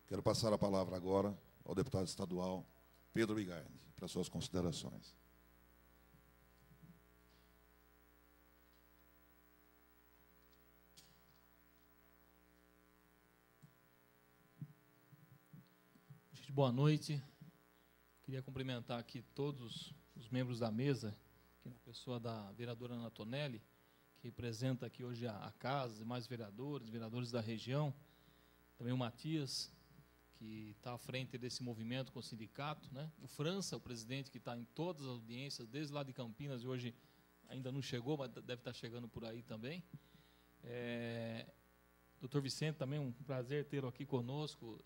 Quero passar a palavra agora ao deputado estadual Pedro Bigardi, para suas considerações. Gente, boa noite. Queria cumprimentar aqui todos os membros da mesa, aqui na pessoa da vereadora Ana Tonelli, que representa aqui hoje a casa, demais vereadores da região, também o Matias, que está à frente desse movimento com o sindicato, né? O França, o presidente, que está em todas as audiências, desde lá de Campinas, e hoje ainda não chegou, mas deve estar chegando por aí também. Doutor Vicente, também um prazer tê-lo aqui conosco.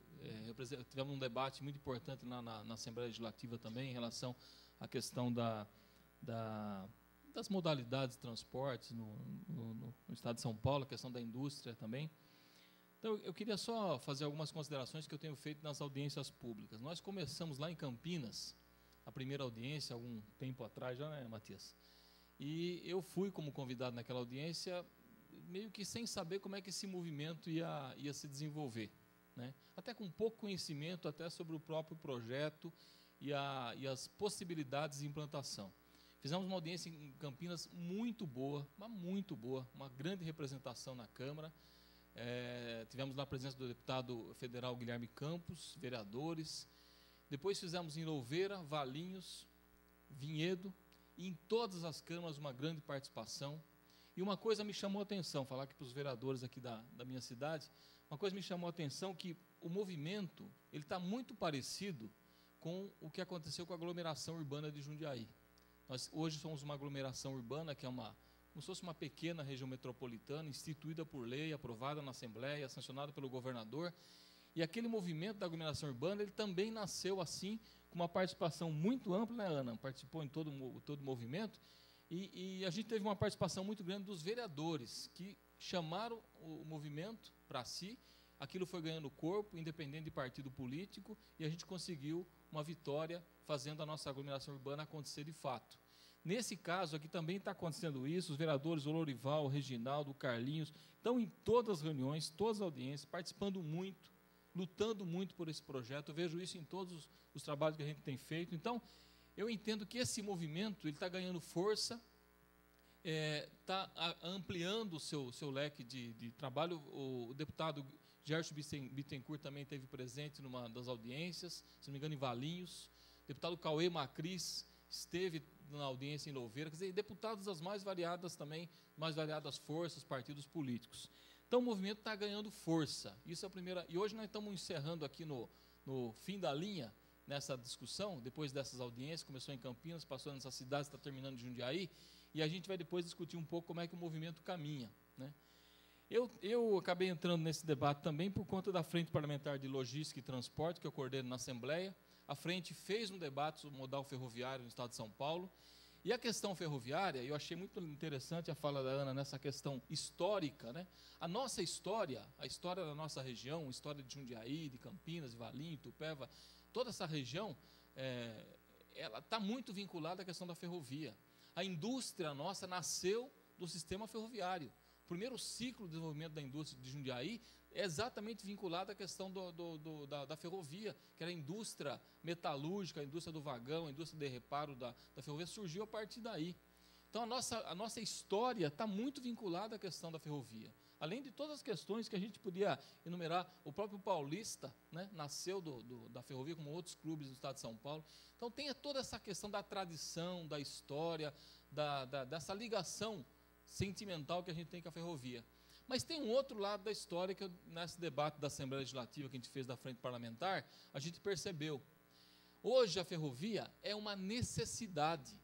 Tivemos um debate muito importante lá na Assembleia Legislativa também, em relação à questão das modalidades de transporte no Estado de São Paulo, a questão da indústria também. Então, eu queria só fazer algumas considerações que eu tenho feito nas audiências públicas. Nós começamos lá em Campinas, a primeira audiência, algum tempo atrás já, né, Matias? E eu fui como convidado naquela audiência, meio que sem saber como é que esse movimento ia se desenvolver, né? Até com pouco conhecimento até sobre o próprio projeto e as possibilidades de implantação. Fizemos uma audiência em Campinas muito boa, uma grande representação na Câmara. Tivemos lá a presença do deputado federal Guilherme Campos, vereadores. Depois fizemos em Louveira, Valinhos, Vinhedo, e em todas as câmaras uma grande participação. E uma coisa me chamou a atenção, falar aqui para os vereadores aqui da minha cidade, uma coisa me chamou a atenção, que o movimento ele está muito parecido com o que aconteceu com a aglomeração urbana de Jundiaí. Nós hoje somos uma aglomeração urbana, que é como se fosse uma pequena região metropolitana, instituída por lei, aprovada na Assembleia, sancionada pelo governador. E aquele movimento da aglomeração urbana, ele também nasceu assim, com uma participação muito ampla, né, Ana? Participou em todo o movimento. E a gente teve uma participação muito grande dos vereadores, que chamaram o movimento para si. Aquilo foi ganhando corpo, independente de partido político, e a gente conseguiu uma vitória, fazendo a nossa aglomeração urbana acontecer de fato. Nesse caso aqui também está acontecendo isso, os vereadores, o Lorival, o Reginaldo, o Carlinhos, estão em todas as reuniões, todas as audiências, participando muito, lutando muito por esse projeto. Eu vejo isso em todos os trabalhos que a gente tem feito. Então, eu entendo que esse movimento ele está ganhando força, está ampliando o seu leque de trabalho. O deputado Gerson Bittencourt também esteve presente numa das audiências, se não me engano, em Valinhos. O deputado Cauê Macris esteve na audiência em Louveira. Quer dizer, deputados das mais variadas também, mais variadas forças, partidos políticos. Então, o movimento está ganhando força. Isso é a primeira. E hoje nós estamos encerrando aqui no fim da linha, nessa discussão, depois dessas audiências, começou em Campinas, passou nessas cidades, está terminando em Jundiaí, e a gente vai depois discutir um pouco como é que o movimento caminha, né? Eu acabei entrando nesse debate também por conta da Frente Parlamentar de Logística e Transporte, que eu coordeno na Assembleia. A frente fez um debate sobre o modal ferroviário no Estado de São Paulo, e a questão ferroviária, eu achei muito interessante a fala da Ana nessa questão histórica, né? A nossa história, a história da nossa região, a história de Jundiaí, de Campinas, de Valinhos, Itupeva, toda essa região, ela está muito vinculada à questão da ferrovia. A indústria nossa nasceu do sistema ferroviário. O primeiro ciclo de desenvolvimento da indústria de Jundiaí é exatamente vinculado à questão da ferrovia, que era a indústria metalúrgica, a indústria do vagão, a indústria de reparo da ferrovia, surgiu a partir daí. Então, a nossa história está muito vinculada à questão da ferrovia. Além de todas as questões que a gente podia enumerar, o próprio Paulista, né, nasceu da ferrovia, como outros clubes do Estado de São Paulo. Então, tem toda essa questão da tradição, da história, dessa ligação sentimental que a gente tem com a ferrovia. Mas tem um outro lado da história que, nesse debate da Assembleia Legislativa que a gente fez da Frente Parlamentar, a gente percebeu. Hoje, a ferrovia é uma necessidade.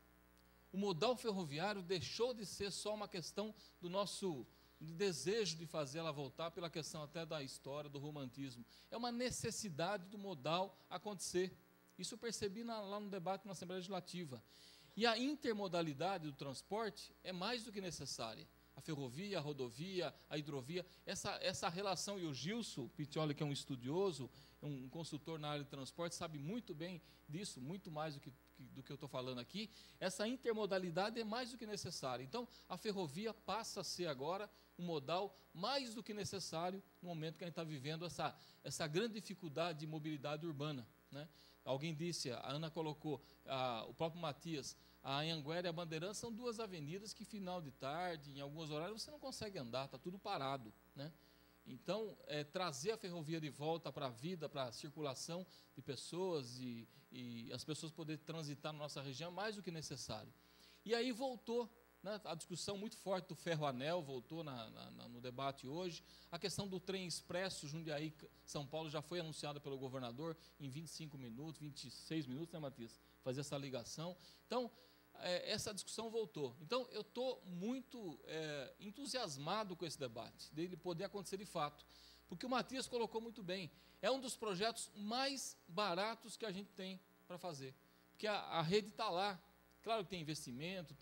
O modal ferroviário deixou de ser só uma questão do nosso desejo de fazer ela voltar, pela questão até da história, do romantismo. É uma necessidade do modal acontecer. Isso eu percebi lá no debate na Assembleia Legislativa. E a intermodalidade do transporte é mais do que necessária. a ferrovia, a rodovia, a hidrovia, essa relação, e o Gilson Piccioli, que é um estudioso, um consultor na área de transporte, sabe muito bem disso, muito mais do que eu estou falando aqui. Essa intermodalidade é mais do que necessária. Então, a ferrovia passa a ser agora um modal mais do que necessário no momento que a gente está vivendo essa grande dificuldade de mobilidade urbana, né? Alguém disse, a Ana colocou, o próprio Matias, a Anhanguera e a Bandeirantes são duas avenidas que, final de tarde, em alguns horários, você não consegue andar, está tudo parado, né? Então, trazer a ferrovia de volta para a vida, para a circulação de pessoas e as pessoas poderem transitar na nossa região é mais do que necessário. E aí voltou, né, a discussão muito forte do ferro-anel, voltou no debate hoje. A questão do trem expresso Jundiaí-São Paulo já foi anunciada pelo governador em 25 minutos, 26 minutos, né, Matias? Fazer essa ligação. Então, essa discussão voltou. Então, eu estou muito entusiasmado com esse debate, dele poder acontecer de fato. Porque o Matias colocou muito bem, é um dos projetos mais baratos que a gente tem para fazer. Porque a rede está lá. Claro que tem investimento,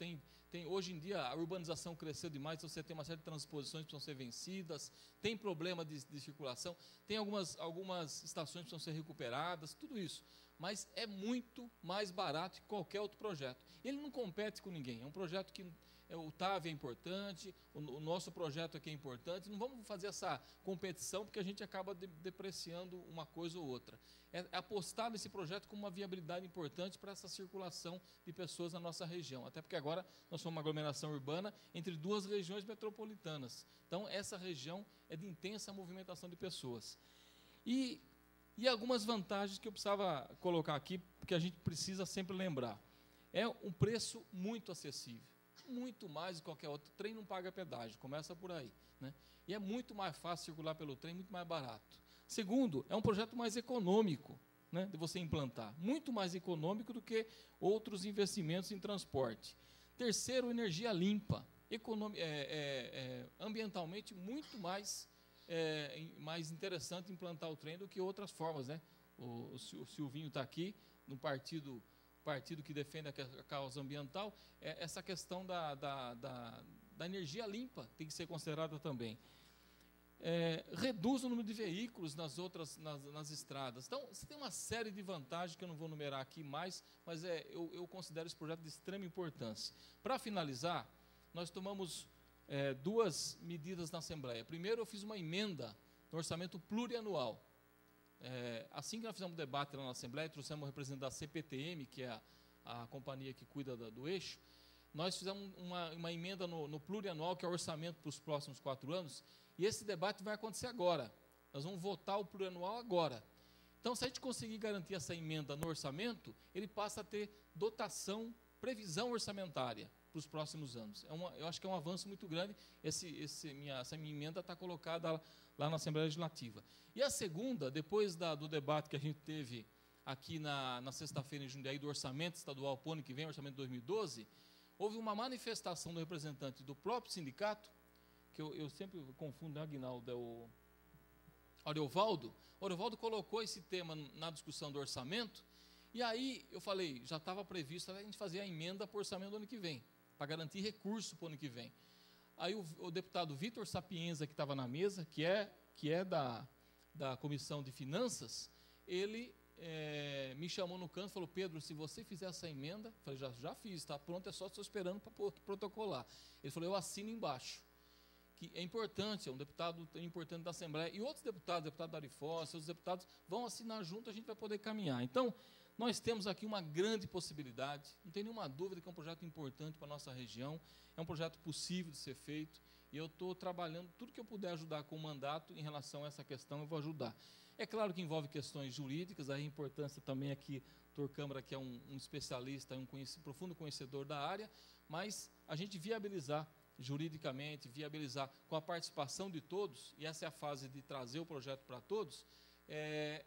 hoje em dia a urbanização cresceu demais, então você tem uma série de transposições que precisam ser vencidas, tem problema de circulação, tem algumas estações que precisam ser recuperadas, tudo isso. Mas é muito mais barato que qualquer outro projeto. Ele não compete com ninguém, é um projeto que o TAV é importante, o nosso projeto aqui é importante, não vamos fazer essa competição porque a gente acaba depreciando uma coisa ou outra. É apostar nesse projeto como uma viabilidade importante para essa circulação de pessoas na nossa região, até porque agora nós somos uma aglomeração urbana entre duas regiões metropolitanas. Então, essa região é de intensa movimentação de pessoas. E algumas vantagens que eu precisava colocar aqui, porque a gente precisa sempre lembrar. É um preço muito acessível, muito mais do que qualquer outro. O trem não paga pedágio, começa por aí, né? E é muito mais fácil circular pelo trem, muito mais barato. Segundo, é um projeto mais econômico, né, de você implantar, muito mais econômico do que outros investimentos em transporte. Terceiro, energia limpa, ambientalmente muito mais interessante implantar o trem do que outras formas, né? O Silvinho está aqui, no partido que defende a causa ambiental, essa questão da energia limpa tem que ser considerada também. Reduz o número de veículos nas estradas. Então, você tem uma série de vantagens que eu não vou numerar aqui mais, mas eu considero esse projeto de extrema importância. Para finalizar, nós tomamos duas medidas na Assembleia. Primeiro, eu fiz uma emenda no orçamento plurianual. Assim que nós fizemos o debate lá na Assembleia, trouxemos o representante da CPTM, que é a companhia que cuida do eixo, nós fizemos uma emenda no plurianual, que é o orçamento para os próximos 4 anos, e esse debate vai acontecer agora. Nós vamos votar o plurianual agora. Então, se a gente conseguir garantir essa emenda no orçamento, ele passa a ter previsão orçamentária para os próximos anos. Eu acho que é um avanço muito grande. Essa minha emenda está colocada lá na Assembleia Legislativa. E a segunda, depois do debate que a gente teve aqui na sexta-feira em Jundiaí, do orçamento estadual para o ano que vem, orçamento de 2012, houve uma manifestação do representante do próprio sindicato, que eu sempre confundo, né, Aguinaldo, o Ariovaldo. O Ariovaldo colocou esse tema na discussão do orçamento, e aí eu falei, já estava previsto a gente fazer a emenda para o orçamento do ano que vem, para garantir recurso para o ano que vem. Aí o deputado Vitor Sapienza, que estava na mesa, que é da Comissão de Finanças, ele me chamou no canto e falou, Pedro, se você fizer essa emenda, eu falei, já fiz, está pronto, é só estou esperando para protocolar. Ele falou, eu assino embaixo. Que é importante, é um deputado importante da Assembleia, e outros deputado Dari Fossa, outros deputados vão assinar junto, a gente vai poder caminhar. Então, nós temos aqui uma grande possibilidade, não tem nenhuma dúvida que é um projeto importante para a nossa região, é um projeto possível de ser feito, e eu estou trabalhando tudo que eu puder ajudar com o mandato em relação a essa questão, eu vou ajudar. É claro que envolve questões jurídicas, a importância também aqui, o Dr. Câmara, que é um especialista, um profundo conhecedor da área, mas a gente viabilizar juridicamente, viabilizar com a participação de todos, e essa é a fase de trazer o projeto para todos,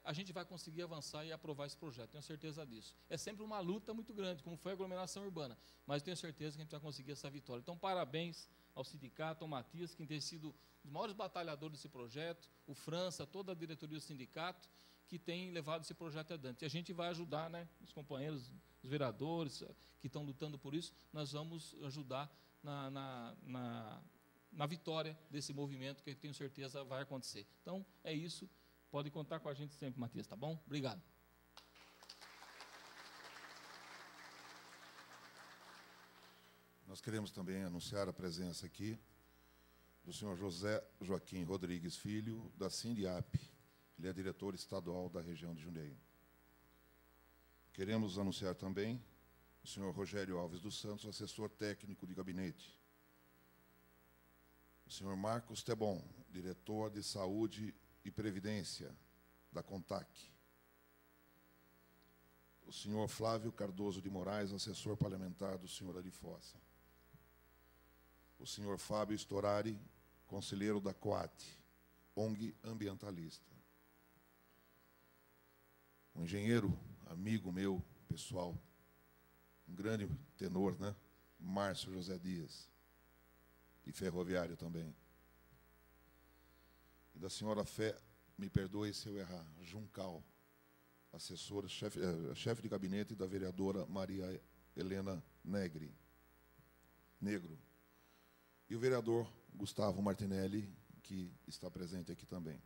a gente vai conseguir avançar e aprovar esse projeto, tenho certeza disso. É sempre uma luta muito grande, como foi a aglomeração urbana, mas tenho certeza que a gente vai conseguir essa vitória. Então, parabéns ao sindicato, ao Matias, que tem sido os maiores batalhadores desse projeto, o França, toda a diretoria do sindicato, que tem levado esse projeto adiante. E a gente vai ajudar, né, os companheiros, os vereadores que estão lutando por isso, nós vamos ajudar na vitória desse movimento que eu tenho certeza vai acontecer. Então, é isso. Pode contar com a gente sempre, Matias, tá bom? Obrigado. Nós queremos também anunciar a presença aqui do senhor José Joaquim Rodrigues Filho, da Sindiap. Ele é diretor estadual da região de Jundiaí. Queremos anunciar também o senhor Rogério Alves dos Santos, assessor técnico de gabinete. O senhor Marcos Tebon, diretor de Saúde e Previdência da CONTAC. O senhor Flávio Cardoso de Moraes, assessor parlamentar do senhor Ari Fossa. O senhor Fábio Storari, conselheiro da COAT, ONG ambientalista. Um engenheiro, amigo meu, pessoal, um grande tenor, né? Márcio José Dias, e ferroviário também. E da senhora Fé, me perdoe se eu errar, Juncal, assessora, chefe de gabinete da vereadora Maria Helena Negro. E o vereador Gustavo Martinelli, que está presente aqui também.